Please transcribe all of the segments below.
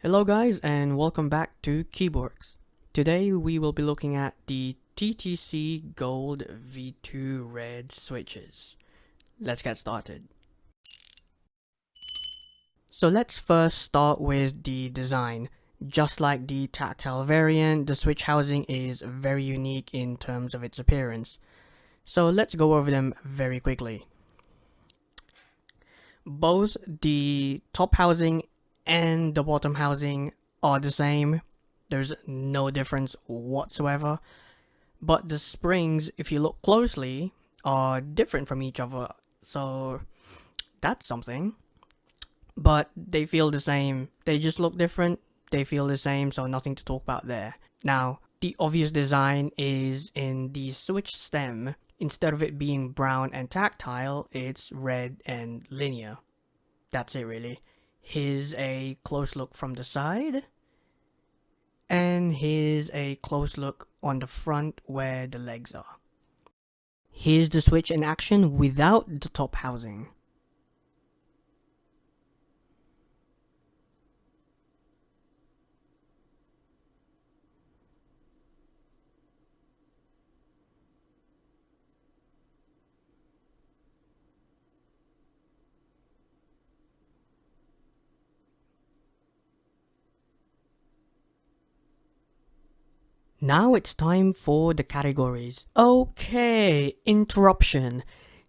Hello guys and welcome back to KeebWorks. Today we will be looking at the TTC Gold V2 Red switches. Let's get started. So let's first start with the design. Just like the tactile variant, the switch housing is very unique in terms of its appearance. So let's go over them very quickly. Both the top housing and the bottom housing are the same. There's no difference whatsoever, but the springs, if you look closely, are different from each other, so that's something. But they feel the same. They just look different, they feel the same, so nothing to talk about there. Now, the obvious design is in the switch stem. Instead of it being brown and tactile, it's red and linear. That's it really. Here's a close look from the side, and here's a close look on the front where the legs are. Here's the switch in action without the top housing. Now it's time for the categories. Okay, interruption.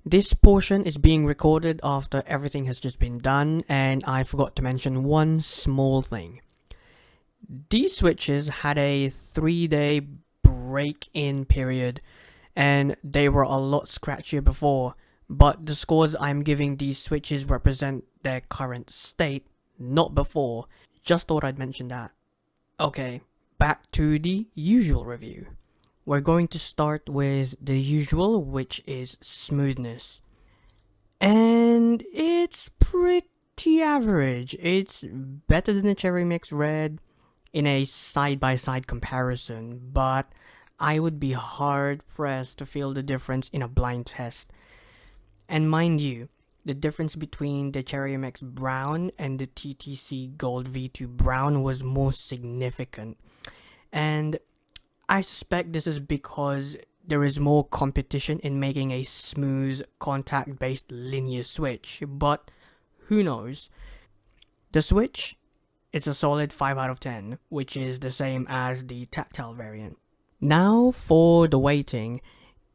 This portion is being recorded after everything has just been done, and I forgot to mention one small thing. These switches had a 3-day break-in period, and they were a lot scratchier before, but the scores I'm giving these switches represent their current state, not before. Just thought I'd mention that. Okay. Back to the usual review. We're going to start with the usual, which is smoothness. And it's pretty average. It's better than the Cherry Mix Red in a side-by-side comparison, but I would be hard-pressed to feel the difference in a blind test. And mind you, the difference between the Cherry MX Brown and the TTC Gold V2 Brown was more significant. And I suspect this is because there is more competition in making a smooth, contact-based linear switch, but who knows. The switch is a solid 5 out of 10, which is the same as the tactile variant. Now for the weighting.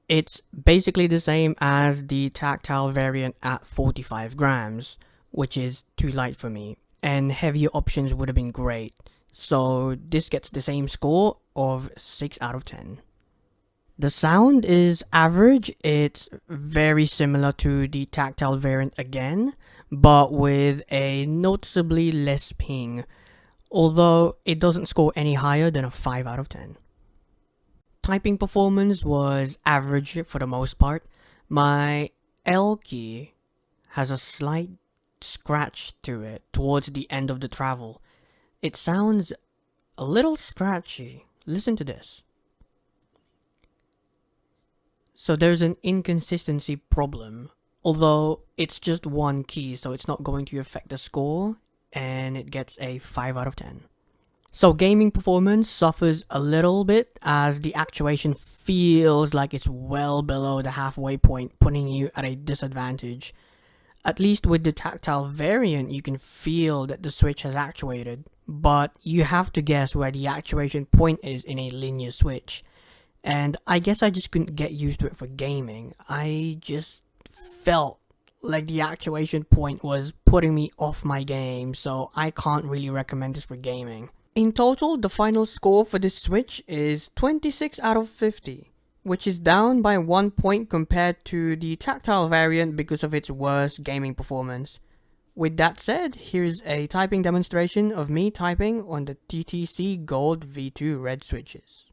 It's basically the same as the tactile variant at 45 grams, which is too light for me, and heavier options would have been great. So this gets the same score of 6 out of 10. The sound is average. It's very similar to the tactile variant again, but with a noticeably less ping, although it doesn't score any higher than a 5 out of 10. Typing performance was average for the most part. My L key has a slight scratch to it towards the end of the travel. It sounds a little scratchy. Listen to this. So there's an inconsistency problem, although it's just one key, so it's not going to affect the score, and it gets a 5 out of 10. So gaming performance suffers a little bit as the actuation feels like it's well below the halfway point, putting you at a disadvantage. At least with the tactile variant, you can feel that the switch has actuated, but you have to guess where the actuation point is in a linear switch. And I guess I just couldn't get used to it for gaming. I just felt like the actuation point was putting me off my game, so I can't really recommend this for gaming. In total, the final score for this switch is 26 out of 50, which is down by 1 point compared to the tactile variant because of its worse gaming performance. With that said, here's a typing demonstration of me typing on the TTC Gold V2 Red switches.